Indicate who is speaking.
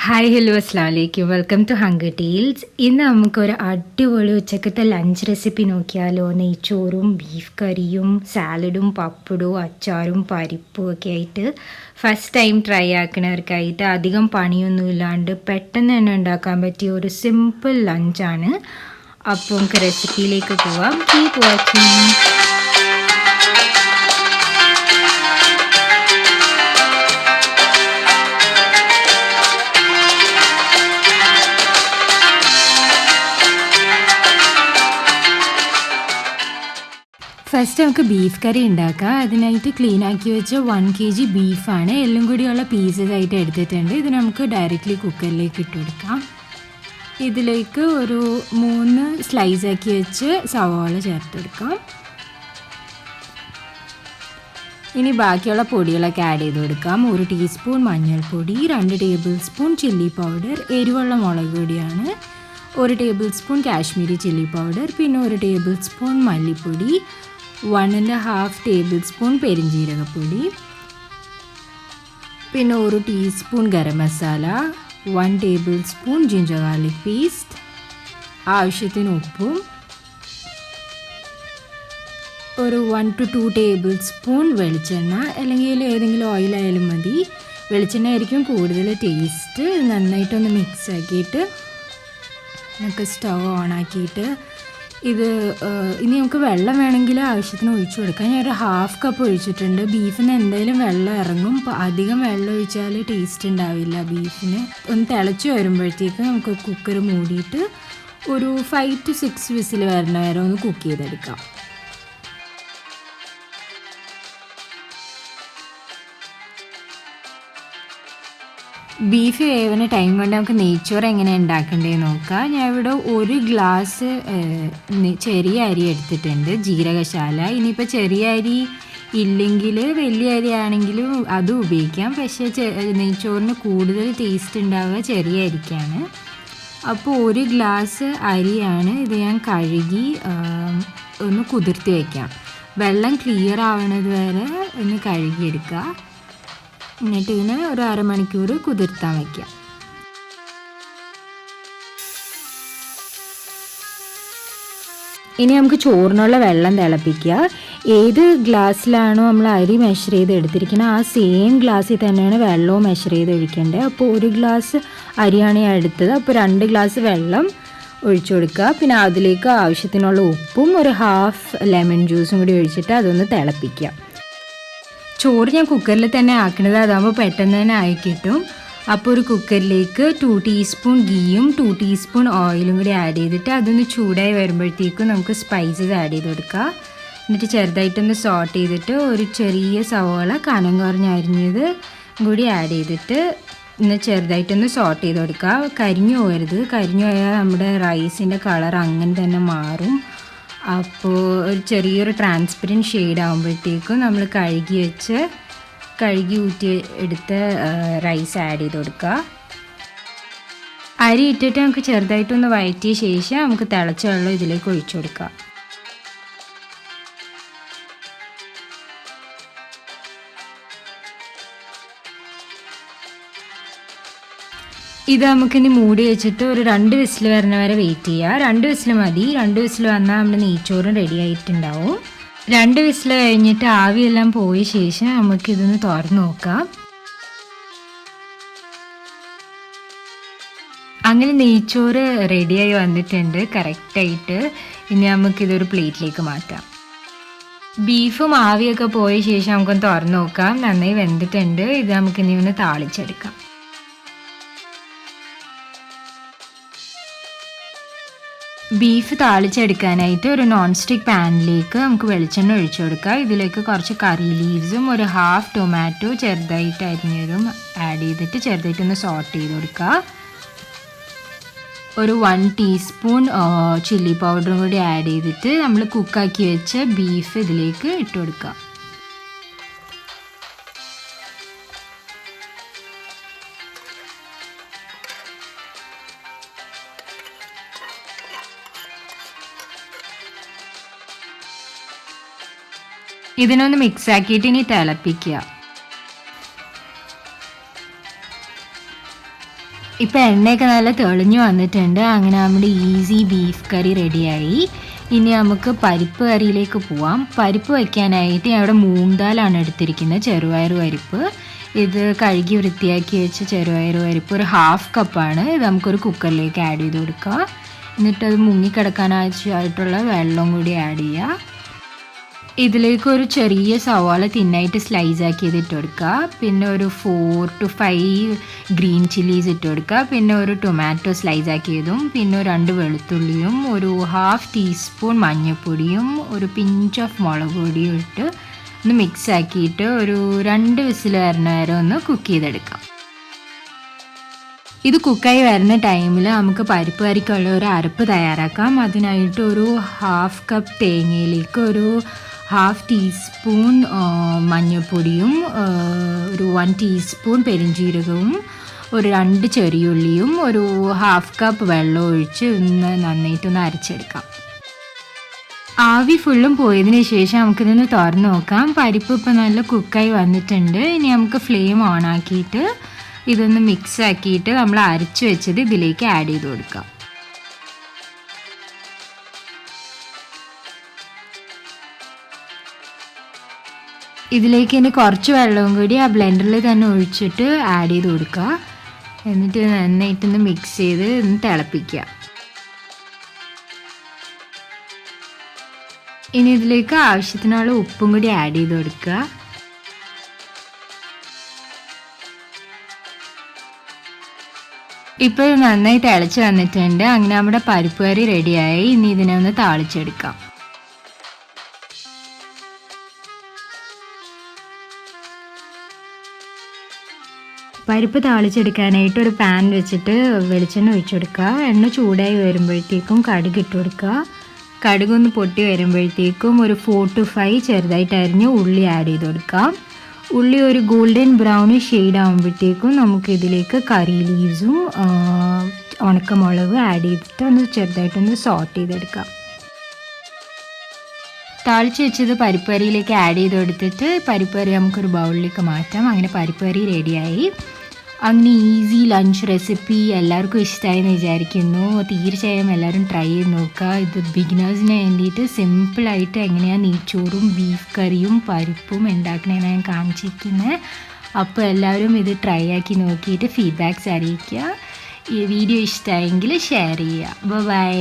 Speaker 1: Hi hello അസ്സലാമു അലൈക്കും. Welcome to hunger deals. ഇന്ന് നമുക്കൊരു അടിപൊളി ഉച്ചക്കത്തെ ലഞ്ച് റെസിപ്പി നോക്കിയാലോ. നെയ്ച്ചോറും ബീഫ് കറിയും സാലഡും പപ്പടവും അച്ചാറും പരിപ്പും ഒക്കെ ആയിട്ട് ഫസ്റ്റ് ടൈം ട്രൈ ആക്കുന്നവർക്കായിട്ട് അധികം പണിയൊന്നും ഇല്ലാണ്ട് പെട്ടെന്ന് തന്നെ ഉണ്ടാക്കാൻ പറ്റിയ ഒരു സിമ്പിൾ ലഞ്ചാണ്. അപ്പോൾ നമുക്ക് റെസിപ്പിയിലേക്ക് പോവാം. Keep watching. ഫസ്റ്റ് നമുക്ക് ബീഫ് കറി ഉണ്ടാക്കാം. അതിനായിട്ട് ക്ലീൻ ആക്കി വെച്ച 1 kg ബീഫാണ്. എല്ലാം കൂടിയുള്ള പീസസ് ആയിട്ട് എടുത്തിട്ടുണ്ട്. ഇത് നമുക്ക് ഡയറക്റ്റ്ലി കുക്കറിലേക്ക് ഇട്ട് കൊടുക്കാം. ഇതിലേക്ക് ഒരു 3 സ്ലൈസ് ആക്കി വെച്ച് സവാള ചേർത്ത് കൊടുക്കാം. ഇനി ബാക്കിയുള്ള പൊടികളൊക്കെ ആഡ് ചെയ്ത് കൊടുക്കാം. 1 ടീസ്പൂൺ മഞ്ഞൾപ്പൊടി, 2 ടേബിൾ സ്പൂൺ ചില്ലി പൗഡർ, എരിവുള്ള മുളക് പൊടിയാണ്, 1 table spoon Kashmiri chilli powder, പിന്നെ 1 ടേബിൾ സ്പൂൺ മല്ലിപ്പൊടി, 1.5 ടേബിൾ സ്പൂൺ പെരിഞ്ജീരകപ്പൊടി, പിന്നെ 1 teaspoon garam masala, 1 table spoon ginger garlic paste, ആവശ്യത്തിന് ഉപ്പും, ഒരു 1 to 2 ടേബിൾ സ്പൂൺ വെളിച്ചെണ്ണ, അല്ലെങ്കിൽ ഏതെങ്കിലും ഓയിലായാലും മതി. വെളിച്ചെണ്ണ ആയിരിക്കും കൂടുതൽ ടേസ്റ്റ്. നന്നായിട്ടൊന്ന് മിക്സ് ആക്കിയിട്ട് നമുക്ക് സ്റ്റവ് ഓണാക്കിയിട്ട് ഇനി നമുക്ക് വെള്ളം വേണമെങ്കിൽ ആവശ്യത്തിന് ഒഴിച്ചു കൊടുക്കാം. ഞാൻ ഒരു 1/2 കപ്പ് ഒഴിച്ചിട്ടുണ്ട്. ബീഫിന് എന്തായാലും വെള്ളം ഇറങ്ങും. അധികം വെള്ളം ഒഴിച്ചാൽ ടേസ്റ്റ് ഉണ്ടാവില്ല ബീഫിന്. ഒന്ന് തിളച്ച് വരുമ്പോഴത്തേക്ക് നമുക്ക് കുക്കർ മൂടിയിട്ട് ഒരു 5 to 6 വിസിൽ വരുന്ന വരെ ഒന്ന് കുക്ക് ചെയ്തെടുക്കാം. ബീഫ് വേവുന്ന ടൈം കൊണ്ട് നമുക്ക് നെയ്ച്ചോറ് എങ്ങനെ ഉണ്ടാക്കേണ്ടതെന്ന് നോക്കാം. ഞാൻ ഇവിടെ 1 ഗ്ലാസ് ചെറിയ അരി എടുത്തിട്ടുണ്ട്, ജീരകശാല. ഇനിയിപ്പോൾ ചെറിയ അരി ഇല്ലെങ്കിൽ വലിയ അരി ആണെങ്കിലും അതും ഉപയോഗിക്കാം. പക്ഷേ നെയ്ച്ചോറിന് കൂടുതൽ ടേസ്റ്റ് ഉണ്ടാവുക ചെറിയ അരിക്കാണ്. അപ്പോൾ 1 ഗ്ലാസ് അരിയാണ്. ഇത് ഞാൻ കഴുകി ഒന്ന് കുതിർത്തി വയ്ക്കാം. വെള്ളം ക്ലിയർ ആവണത് വരെ ഒന്ന് കഴുകിയെടുക്കുക. എന്നിട്ട് ഇതിന് ഒരു അരമണിക്കൂർ കുതിർത്താൻ വയ്ക്കാം. ഇനി നമുക്ക് ചോറിനുള്ള വെള്ളം തിളപ്പിക്കുക. ഏത് ഗ്ലാസ്സിലാണോ നമ്മൾ അരി മെഷർ ചെയ്ത് എടുത്തിരിക്കുന്നത് ആ സെയിം ഗ്ലാസ്സിൽ തന്നെയാണ് വെള്ളവും മെഷർ ചെയ്ത് ഒഴിക്കേണ്ടത്. അപ്പോൾ 1 ഗ്ലാസ് അരിയാണ് ഞാൻ എടുത്തത്. അപ്പോൾ 2 ഗ്ലാസ് വെള്ളം ഒഴിച്ചു കൊടുക്കുക. പിന്നെ അതിലേക്ക് ആവശ്യത്തിനുള്ള ഉപ്പും ഒരു 1/2 ലെമൺ ജ്യൂസും കൂടി ഒഴിച്ചിട്ട് അതൊന്ന് തിളപ്പിക്കുക. ചോറ് ഞാൻ കുക്കറിൽ തന്നെ ആക്കണത്, അതാകുമ്പോൾ പെട്ടെന്ന് തന്നെ ആയി കിട്ടും. അപ്പോൾ ഒരു കുക്കറിലേക്ക് 2 ടീസ്പൂൺ ഗീയും 2 ടീസ്പൂൺ ഓയിലും കൂടി ആഡ് ചെയ്തിട്ട് അതൊന്ന് ചൂടായി വരുമ്പോഴത്തേക്കും നമുക്ക് സ്പൈസസ് ആഡ് ചെയ്ത് കൊടുക്കുക. എന്നിട്ട് ചെറുതായിട്ടൊന്ന് സോട്ട് ചെയ്തിട്ട് ഒരു ചെറിയ സവാള കനം കുറഞ്ഞ് അരിഞ്ഞത് കൂടി ആഡ് ചെയ്തിട്ട് ഒന്ന് ചെറുതായിട്ടൊന്ന് സോട്ട് ചെയ്ത് കൊടുക്കുക. കരിഞ്ഞു പോകരുത്. കരിഞ്ഞു പോയാൽ നമ്മുടെ റൈസിൻ്റെ കളർ അങ്ങനെ തന്നെ മാറും. അപ്പോൾ ഒരു ചെറിയൊരു ട്രാൻസ്പെറൻറ്റ് ഷെയ്ഡ് ആകുമ്പോഴത്തേക്കും നമ്മൾ കഴുകി ഊറ്റി എടുത്ത റൈസ് ആഡ് ചെയ്ത് കൊടുക്കുക. അരി ഇട്ടിട്ട് നമുക്ക് ചെറുതായിട്ടൊന്ന് വഴറ്റിയ ശേഷം നമുക്ക് തിളച്ച വെള്ളം ഇതിലേക്ക് ഒഴിച്ചു കൊടുക്കുക. ഇത് നമുക്കിനി മൂടി വെച്ചിട്ട് ഒരു 2 വിസിൽ വരുന്ന വരെ വെയിറ്റ് ചെയ്യുക. 2 വിസിൽ മതി. 2 വിസിൽ വന്നാൽ നമ്മുടെ നെയ്ച്ചോറും റെഡി ആയിട്ടുണ്ടാവും. 2 വിസിൽ കഴിഞ്ഞിട്ട് ആവിയെല്ലാം പോയ ശേഷം നമുക്കിതൊന്ന് തുറന്ന് നോക്കാം. അങ്ങനെ നെയ്ച്ചോറ് റെഡിയായി വന്നിട്ടുണ്ട് കറക്റ്റായിട്ട്. ഇനി നമുക്കിതൊരു പ്ലേറ്റിലേക്ക് മാറ്റാം. ബീഫും ആവിയൊക്കെ പോയ ശേഷം നമുക്കൊന്ന് തുറന്ന് നോക്കാം. നന്നായി വെന്തിട്ടുണ്ട്. ഇത് നമുക്കിനി ഒന്ന് താളിച്ചെടുക്കാം. ബീഫ് താളിച്ചെടുക്കാനായിട്ട് ഒരു നോൺ സ്റ്റിക്ക് പാനിലേക്ക് നമുക്ക് വെളിച്ചെണ്ണ ഒഴിച്ചു കൊടുക്കുക. ഇതിലേക്ക് കുറച്ച് കറി ലീവ്സും ഒരു 1/2 ടൊമാറ്റോ ചെറുതായിട്ട് അരിഞ്ഞതും ആഡ് ചെയ്തിട്ട് ചെറുതായിട്ടൊന്ന് സോട്ട് ചെയ്ത് കൊടുക്കുക. ഒരു 1 ടീസ്പൂൺ ചില്ലി പൗഡറും കൂടി ആഡ് ചെയ്തിട്ട് നമ്മൾ കുക്കാക്കി വെച്ച ബീഫ് ഇതിലേക്ക് ഇട്ട് കൊടുക്കുക. ഇതിനൊന്ന് മിക്സ് ആക്കിയിട്ട് ഇനി തിളപ്പിക്കുക. ഇപ്പോൾ എണ്ണയൊക്കെ നല്ല തെളിഞ്ഞു വന്നിട്ടുണ്ട്. അങ്ങനെ നമ്മുടെ ഈസി ബീഫ് കറി റെഡിയായി. ഇനി നമുക്ക് പരിപ്പ് കറിയിലേക്ക് പോവാം. പരിപ്പ് വയ്ക്കാനായിട്ട് ഞാൻ ഇവിടെ മൂങ് ദാലാണ് എടുത്തിരിക്കുന്നത്, ചെറുപയർ പരിപ്പ്. ഇത് കഴുകി വൃത്തിയാക്കി വെച്ച ചെറുപയർ പരിപ്പ് ഒരു 1/2 കപ്പാണ്. ഇത് നമുക്കൊരു കുക്കറിലേക്ക് ആഡ് ചെയ്ത് കൊടുക്കുക. എന്നിട്ടത് മുങ്ങിക്കിടക്കാനായിട്ടുള്ള വെള്ളം കൂടി ആഡ് ചെയ്യുക. ഇതിലേക്ക് ഒരു ചെറിയ സവാള തിന്നായിട്ട് സ്ലൈസ് ആക്കിയത് ഇട്ട് കൊടുക്കുക. പിന്നെ ഒരു 4 to 5 ഗ്രീൻ ചില്ലീസ് ഇട്ട് കൊടുക്കുക. പിന്നെ ഒരു ടൊമാറ്റോ സ്ലൈസ് ആക്കിയതും, പിന്നെ 2 വെളുത്തുള്ളിയും, ഒരു 1/2 ടീസ്പൂൺ മഞ്ഞൾപ്പൊടിയും, ഒരു പിഞ്ച് ഓഫ് മുളക് പൊടിയും ഇട്ട് ഒന്ന് മിക്സ് ആക്കിയിട്ട് ഒരു 2 വിസിൽ വരുന്ന വരെ ഒന്ന് കുക്ക് ചെയ്തെടുക്കാം. ഇത് കുക്കായി വരുന്ന ടൈമിൽ നമുക്ക് പരിപ്പ് കറിക്കുള്ള ഒരു അരപ്പ് തയ്യാറാക്കാം. അതിനായിട്ട് ഒരു 1/2 കപ്പ് തേങ്ങയിലേക്ക് ഒരു 1/2 ടീസ്പൂൺ മഞ്ഞൾപ്പൊടിയും, ഒരു 1 ടീസ്പൂൺ പെരുംജീരകവും, ഒരു 2 ചെറിയുള്ളിയും, ഒരു 1/2 കപ്പ് വെള്ളം ഒഴിച്ച് നന്നായിട്ടൊന്ന് അരച്ചെടുക്കാം. ആവി ഫുള്ളും പോയതിന് ശേഷം നമുക്കിതൊന്ന് തുറന്ന് നോക്കാം. പരിപ്പ് ഇപ്പോൾ നല്ല കുക്കായി വന്നിട്ടുണ്ട്. ഇനി നമുക്ക് ഫ്ലെയിം ഓൺ ആക്കിയിട്ട് ഇതൊന്ന് മിക്സ് ആക്കിയിട്ട് നമ്മൾ അരച്ച് വെച്ചത് ഇതിലേക്ക് ആഡ് ചെയ്ത് കൊടുക്കാം. ഇതിലേക്ക് ഇനി കുറച്ച് വെള്ളവും കൂടി ആ ബ്ലെൻഡറിൽ തന്നെ ഒഴിച്ചിട്ട് ആഡ് ചെയ്ത് കൊടുക്കുക. എന്നിട്ട് നന്നായിട്ടൊന്ന് മിക്സ് ചെയ്ത് ഒന്ന് തിളപ്പിക്കുക. ഇനി ഇതിലേക്ക് ആവശ്യത്തിനുള്ള ഉപ്പും കൂടി ആഡ് ചെയ്ത് കൊടുക്കുക. ഇപ്പോൾ നന്നായി തിളച്ച് വന്നിട്ടുണ്ട്. അങ്ങനെ നമ്മുടെ പരിപ്പ് കറി റെഡിയായി. ഇനി ഇതിനെ ഒന്ന് താളിച്ചെടുക്കാം. പരിപ്പ് താളിച്ചെടുക്കാനായിട്ട് ഒരു പാൻ വെച്ചിട്ട് വെളിച്ചെണ്ണ ഒഴിച്ചു കൊടുക്കുക. എണ്ണ ചൂടായി വരുമ്പോഴത്തേക്കും കടുക് ഇട്ട് കൊടുക്കുക. കടുകൊന്ന് പൊട്ടി വരുമ്പോഴത്തേക്കും ഒരു 4 to 5 ചെറുതായിട്ട് അരിഞ്ഞ് ഉള്ളി ആഡ് ചെയ്ത് കൊടുക്കാം. ഉള്ളി ഒരു ഗോൾഡൻ ബ്രൗൺ ഷെയ്ഡ് ആകുമ്പോഴത്തേക്കും നമുക്കിതിലേക്ക് കറി ലീവ്സും ഉണക്കമുളകും ആഡ് ചെയ്തിട്ട് ഒന്ന് ചെറുതായിട്ടൊന്ന് സോട്ട് ചെയ്തെടുക്കാം. താളിച്ച് വെച്ചത് പരിപ്പ് കറിയിലേക്ക് ആഡ് ചെയ്ത് കൊടുത്തിട്ട് പരിപ്പ് കറി നമുക്കൊരു ബൗളിലേക്ക് മാറ്റാം. അങ്ങനെ പരിപ്പ് കറി റെഡിയായി. അങ്ങനെ ഈസി ലഞ്ച് റെസിപ്പി എല്ലാവർക്കും ഇഷ്ടമായെന്ന് വിചാരിക്കുന്നു. തീർച്ചയായും എല്ലാവരും ട്രൈ ചെയ്ത് നോക്കുക. ഇത് ബിഗിനേഴ്സിന് വേണ്ടിയിട്ട് സിമ്പിളായിട്ട് എങ്ങനെയാണ് നെയ്ച്ചോറും ബീഫ് കറിയും പരിപ്പും ഉണ്ടാക്കണേന്ന് ഞാൻ കാണിച്ചിരിക്കുന്നത്. അപ്പോൾ എല്ലാവരും ഇത് ട്രൈ ആക്കി നോക്കിയിട്ട് ഫീഡ്ബാക്ക്സ് അറിയിക്കുക. ഈ വീഡിയോ ഇഷ്ടമായെങ്കിൽ ഷെയർ ചെയ്യുക. ബൈ.